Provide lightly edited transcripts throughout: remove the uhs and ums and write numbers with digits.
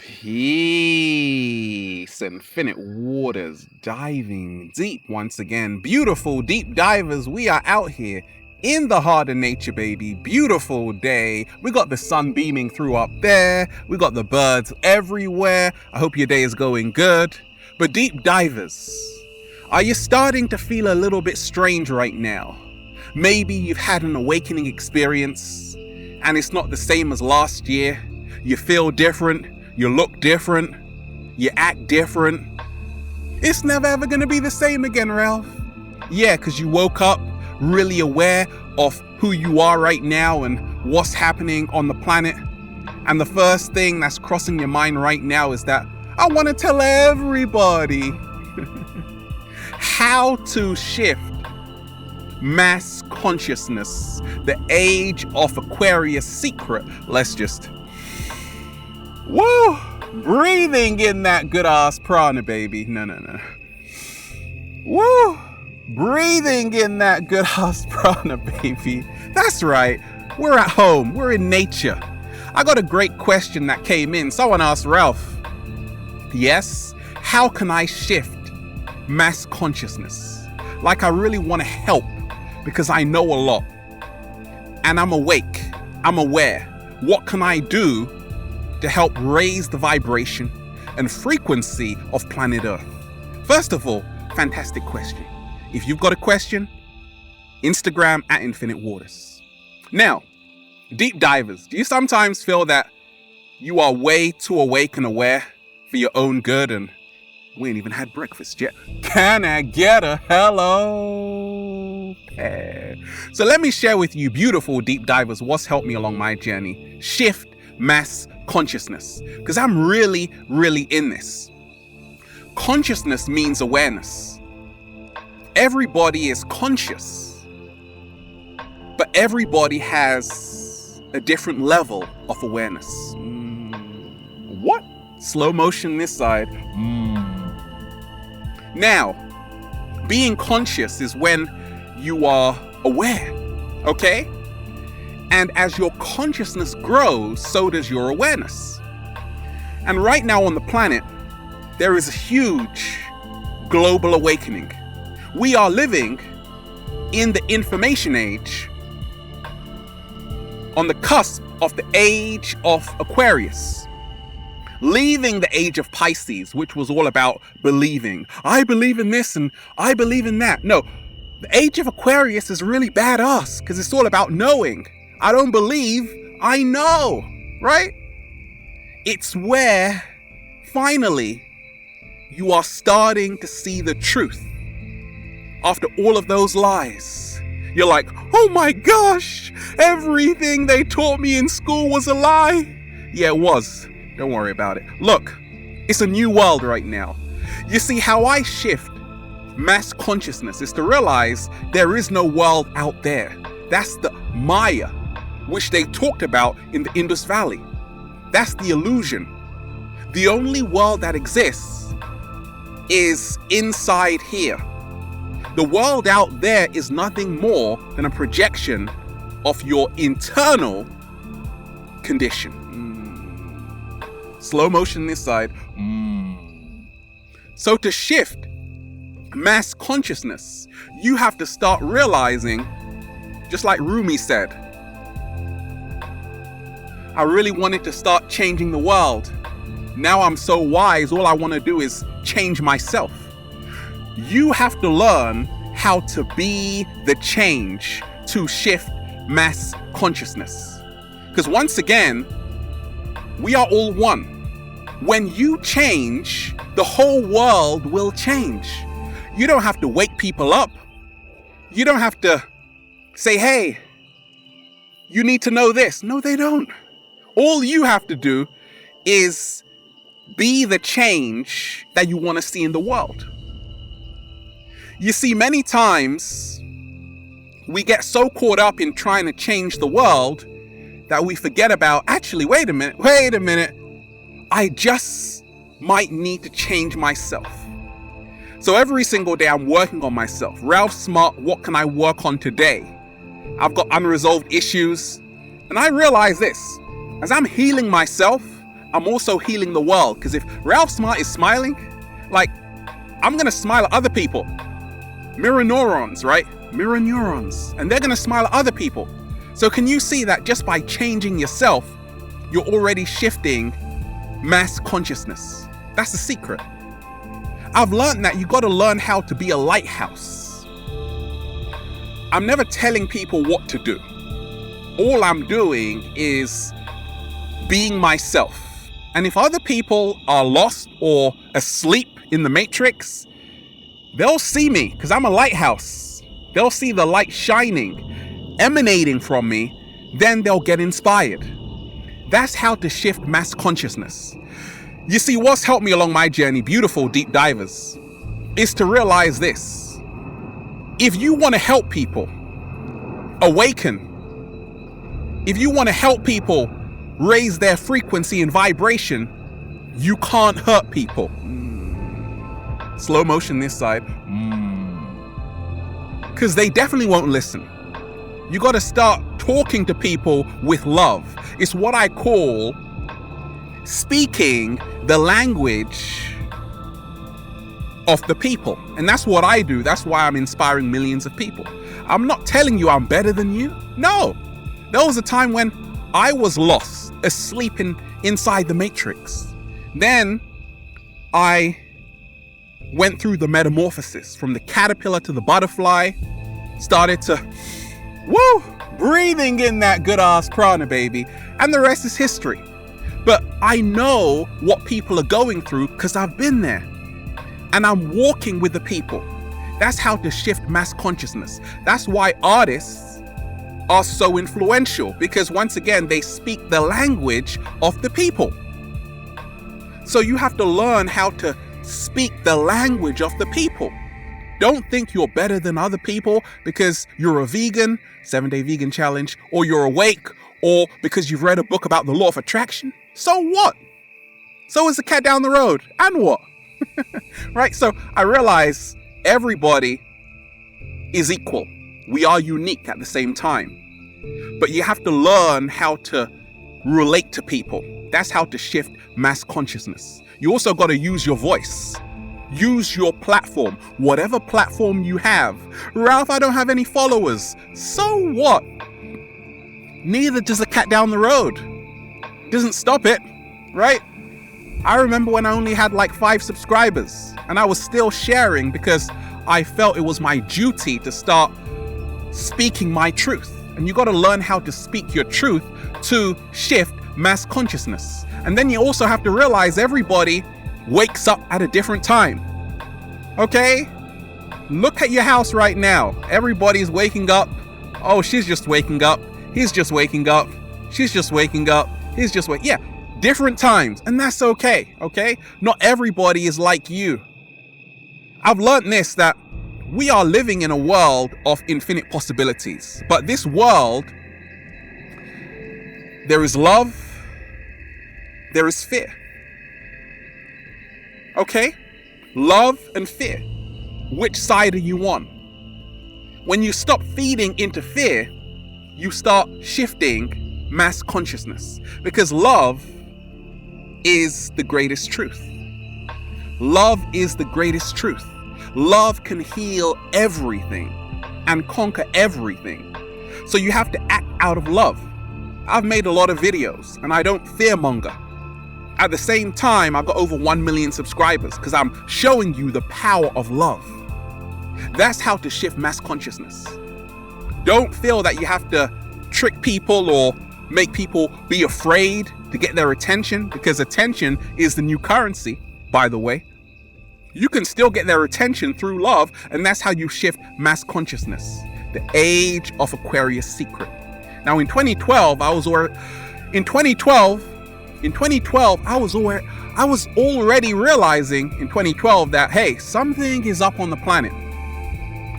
Peace, infinite waters, diving deep once again. Beautiful deep divers, we are out here in the heart of nature, baby. Beautiful day. We got the sun beaming through up there. We got the birds everywhere. I hope your day is going good. But deep divers, are you starting to feel a little bit strange right now? Maybe you've had an awakening experience and it's not the same as last year. You feel different. You look different, you act different. It's never ever gonna be the same again, Ralph. Yeah, because you woke up really aware of who you are right now and what's happening on the planet. And the first thing that's crossing your mind right now is that I want to tell everybody how to shift mass consciousness, the age of Aquarius secret. Let's just woo! Breathing in that good ass prana, baby. No. Woo! Breathing in that good ass prana, baby. That's right. We're at home. We're in nature. I got a great question that came in. Someone asked Ralph, yes, how can I shift mass consciousness? Like I really want to help because I know a lot. And I'm awake. I'm aware. What can I do to help raise the vibration and frequency of planet Earth? First of all, fantastic question. If you've got a question, Instagram at Infinite Waters. Now, deep divers, do you sometimes feel that you are way too awake and aware for your own good and we ain't even had breakfast yet? Can I get a hello? So let me share with you, beautiful deep divers, what's helped me along my journey. Shift mass consciousness, because I'm really in this. Consciousness means awareness. Everybody is conscious, but everybody has a different level of awareness. What? Slow motion this side. Now, being conscious is when you are aware, okay? And as your consciousness grows, so does your awareness. And right now on the planet, there is a huge global awakening. We are living in the information age, on the cusp of the age of Aquarius, leaving the age of Pisces, which was all about believing. I believe in this and I believe in that. No, the age of Aquarius is really badass because it's all about knowing. I don't believe, I know, right? It's where, finally, you are starting to see the truth. After all of those lies, you're like, oh my gosh, everything they taught me in school was a lie. Yeah, it was. Don't worry about it. Look, it's a new world right now. You see, how I shift mass consciousness is to realize there is no world out there. That's the Maya, which they talked about in the Indus Valley. That's the illusion. The only world that exists is inside here. The world out there is nothing more than a projection of your internal condition. Slow motion this side. So to shift mass consciousness, you have to start realizing, just like Rumi said, I really wanted to start changing the world. Now I'm so wise, all I want to do is change myself. You have to learn how to be the change to shift mass consciousness. Because once again, we are all one. When you change, the whole world will change. You don't have to wake people up. You don't have to say, hey, you need to know this. No, they don't. All you have to do is be the change that you want to see in the world. You see, many times we get so caught up in trying to change the world that we forget about, actually, wait a minute. I just might need to change myself. So every single day I'm working on myself. Ralph Smart, what can I work on today? I've got unresolved issues. And I realize this, as I'm healing myself, I'm also healing the world. Because if Ralph Smart is smiling, like, I'm going to smile at other people. Mirror neurons, right? Mirror neurons. And they're going to smile at other people. So can you see that just by changing yourself, you're already shifting mass consciousness? That's the secret. I've learned that you got to learn how to be a lighthouse. I'm never telling people what to do. All I'm doing is being myself. And if other people are lost or asleep in the matrix, they'll see me because I'm a lighthouse. They'll see the light shining, emanating from me, then they'll get inspired. That's how to shift mass consciousness. You see, what's helped me along my journey, beautiful deep divers, is to realize this. If you want to help people awaken, if you want to help people raise their frequency and vibration, you can't hurt people. Slow motion this side. Because they definitely won't listen. You got to start talking to people with love. It's what I call speaking the language of the people. And that's what I do. That's why I'm inspiring millions of people. I'm not telling you I'm better than you. No. There was a time when I was lost, asleep inside the matrix. Then I went through the metamorphosis from the caterpillar to the butterfly, started to, breathing in that good ass prana, baby. And the rest is history. But I know what people are going through because I've been there. And I'm walking with the people. That's how to shift mass consciousness. That's why artists are so influential, because once again, they speak the language of the people. So you have to learn how to speak the language of the people. Don't think you're better than other people because you're a vegan, 7-day vegan challenge, or you're awake, or because you've read a book about the law of attraction. So what? So is the cat down the road. And what? Right? So I realize everybody is equal. We are unique at the same time. But you have to learn how to relate to people. That's how to shift mass consciousness. You also got to use your voice. Use your platform, whatever platform you have. Ralph, I don't have any followers. So what? Neither does the cat down the road. Doesn't stop it, right? I remember when I only had like 5 subscribers and I was still sharing because I felt it was my duty to start speaking my truth. And you got to learn how to speak your truth to shift mass consciousness. And then you also have to realize everybody wakes up at a different time. Okay? Look at your house right now. Everybody's waking up. Oh, she's just waking up. He's just waking up. She's just waking up. He's just waking up. Yeah, different times. And that's okay. Okay? Not everybody is like you. I've learned this, that we are living in a world of infinite possibilities. But this world, there is love, there is fear. Okay? Love and fear. Which side are you on? When you stop feeding into fear, you start shifting mass consciousness. Because love is the greatest truth. Love is the greatest truth. Love can heal everything and conquer everything. So you have to act out of love. I've made a lot of videos and I don't fearmonger. At the same time, I've got over 1 million subscribers because I'm showing you the power of love. That's how to shift mass consciousness. Don't feel that you have to trick people or make people be afraid to get their attention, because attention is the new currency, by the way. You can still get their attention through love, and that's how you shift mass consciousness. The age of Aquarius secret. Now in 2012, I was already realizing in 2012 that, hey, something is up on the planet.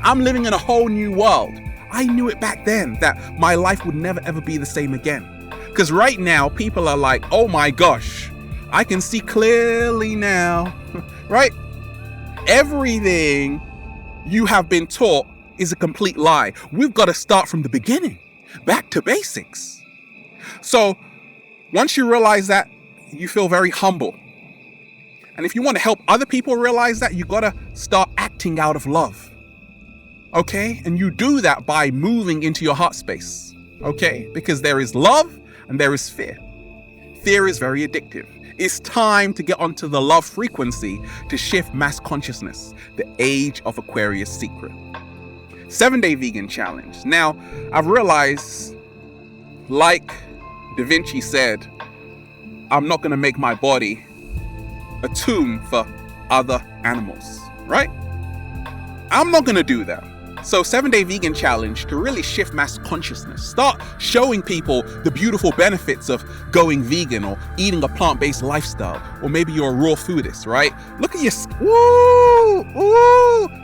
I'm living in a whole new world. I knew it back then that my life would never ever be the same again. Because right now, people are like, oh my gosh, I can see clearly now, right? Everything you have been taught is a complete lie. We've got to start from the beginning, back to basics. So once you realize that, You feel very humble. And if you want to help other people realize that, you gotta start acting out of love. Okay? And you do that by moving into your heart space. Okay? Because there is love and there is fear. Fear is very addictive. It's time to get onto the love frequency to shift mass consciousness, the age of Aquarius secret. 7-day vegan challenge. Now, I've realized, like Da Vinci said, I'm not going to make my body a tomb for other animals, right? I'm not going to do that. So 7-day vegan challenge to really shift mass consciousness. Start showing people the beautiful benefits of going vegan or eating a plant-based lifestyle. Or maybe you're a raw foodist, right? Look at your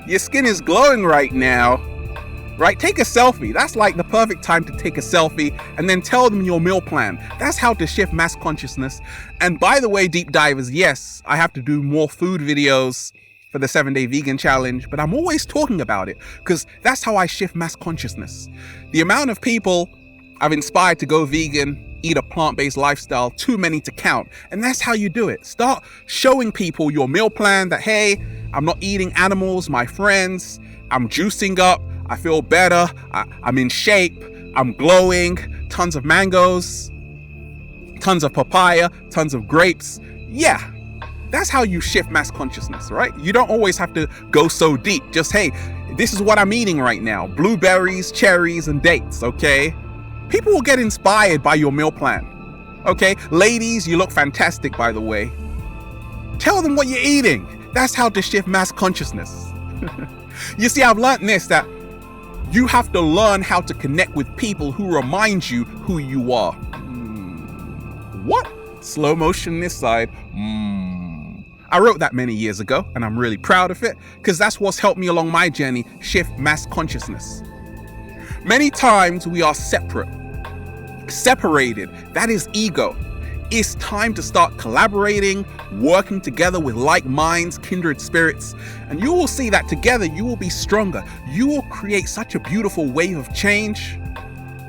your skin is glowing right now, right? Take a selfie. That's like the perfect time to take a selfie and then tell them your meal plan. That's how to shift mass consciousness. And by the way, deep divers, yes, I have to do more food videos for the 7-day vegan challenge, but I'm always talking about it because that's how I shift mass consciousness. The amount of people I've inspired to go vegan, eat a plant-based lifestyle, too many to count. And that's how you do it. Start showing people your meal plan that, hey, I'm not eating animals, my friends, I'm juicing up, I feel better, I'm in shape, I'm glowing, tons of mangoes, tons of papaya, tons of grapes. Yeah. That's how you shift mass consciousness, right? You don't always have to go so deep. Just, hey, this is what I'm eating right now. Blueberries, cherries, and dates, okay? People will get inspired by your meal plan, okay? Ladies, you look fantastic, by the way. Tell them what you're eating. That's how to shift mass consciousness. You see, I've learned this, that you have to learn how to connect with people who remind you who you are. What? Slow motion this side. I wrote that many years ago, and I'm really proud of it, because that's what's helped me along my journey shift mass consciousness. Many times we are separated. That is ego. It's time to start collaborating, working together with like minds, kindred spirits, and you will see that together you will be stronger. You will create such a beautiful wave of change.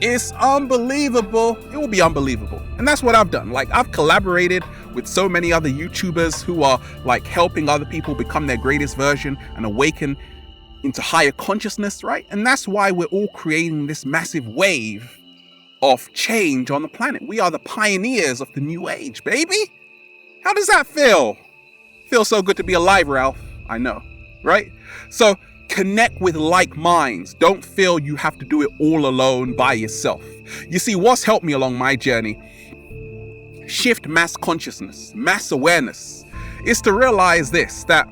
It's unbelievable. It will be unbelievable. And that's what I've done. Like, I've collaborated with so many other YouTubers who are like helping other people become their greatest version and awaken into higher consciousness, right? And that's why we're all creating this massive wave of change on the planet. We are the pioneers of the new age, baby. How does that feel? Feels so good to be alive, Ralph. I know, right? So connect with like minds. Don't feel you have to do it all alone by yourself. You see, what's helped me along my journey, shift mass consciousness, mass awareness, is to realize this, that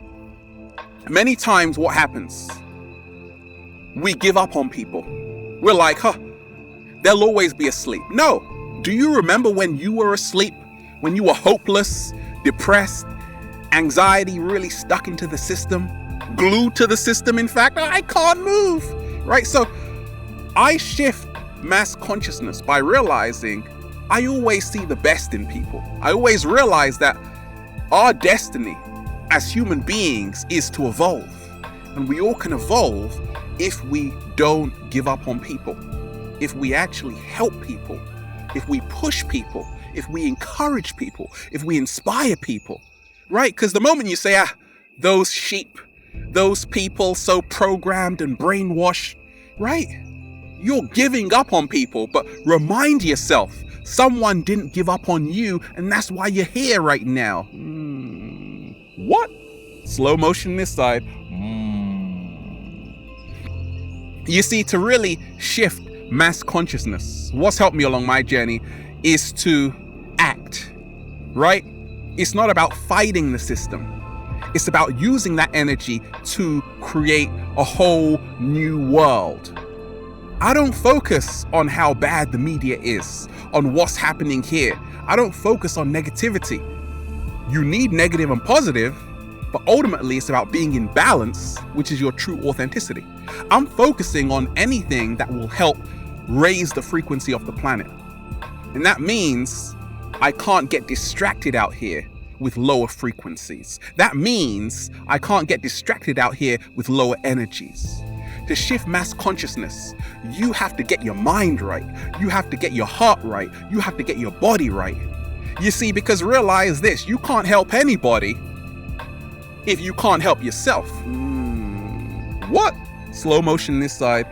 many times what happens, we give up on people. We're like, they'll always be asleep. No. Do you remember when you were asleep? When you were hopeless, depressed, anxiety really stuck into the system? Glued to the system, in fact, I can't move, right? So I shift mass consciousness by realizing I always see the best in people. I always realize that our destiny as human beings is to evolve, and we all can evolve if we don't give up on people, if we actually help people, if we push people, if we encourage people, if we inspire people, right? Because the moment you say, those sheep, those people so programmed and brainwashed, right? You're giving up on people, but remind yourself, someone didn't give up on you, and that's why you're here right now. What? Slow motion this side. You see, to really shift mass consciousness, what's helped me along my journey is to act, right? It's not about fighting the system. It's about using that energy to create a whole new world. I don't focus on how bad the media is, on what's happening here. I don't focus on negativity. You need negative and positive, but ultimately it's about being in balance, which is your true authenticity. I'm focusing on anything that will help raise the frequency of the planet. And that means I can't get distracted out here with lower frequencies. That means I can't get distracted out here with lower energies. To shift mass consciousness, you have to get your mind right. You have to get your heart right. You have to get your body right. You see, because realize this, you can't help anybody if you can't help yourself. What? Slow motion this side.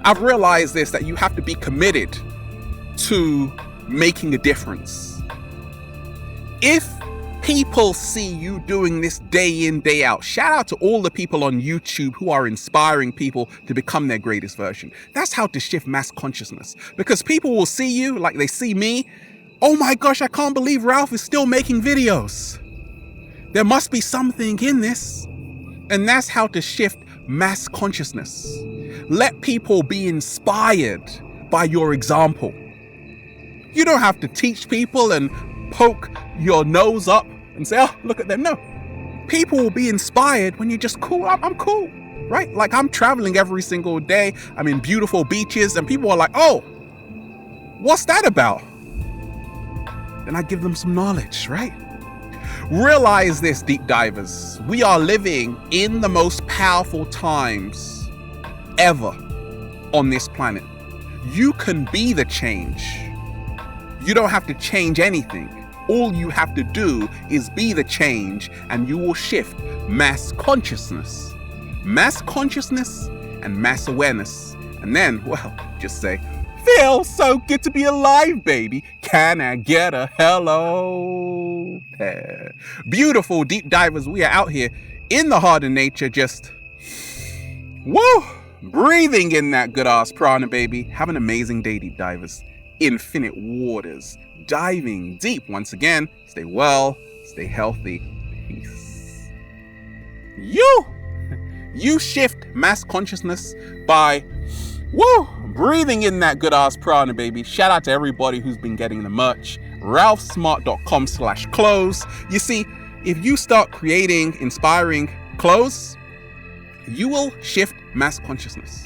I've realized this, that you have to be committed to making a difference. If people see you doing this day in, day out, shout out to all the people on YouTube who are inspiring people to become their greatest version. That's how to shift mass consciousness. Because people will see you like they see me. Oh my gosh, I can't believe Ralph is still making videos. There must be something in this. And that's how to shift mass consciousness. Let people be inspired by your example. You don't have to teach people and poke your nose up and say, oh, look at them. No. People will be inspired when you're just cool. I'm cool, right? Like I'm traveling every single day. I'm in beautiful beaches and people are like, oh, what's that about? Then I give them some knowledge, right? Realize this, deep divers. We are living in the most powerful times ever on this planet. You can be the change. You don't have to change anything. All you have to do is be the change and you will shift mass consciousness. Mass consciousness and mass awareness. And then, well, just say, feels so good to be alive, baby. Can I get a hello? Beautiful deep divers, we are out here in the heart of nature, just woo, breathing in that good ass prana, baby. Have an amazing day, deep divers. Infinite waters, diving deep. Once again, stay well, stay healthy. Peace. You shift mass consciousness by breathing in that good ass prana, baby. Shout out to everybody who's been getting the merch. ralphsmart.com/clothes. You see, if you start creating inspiring clothes, you will shift mass consciousness.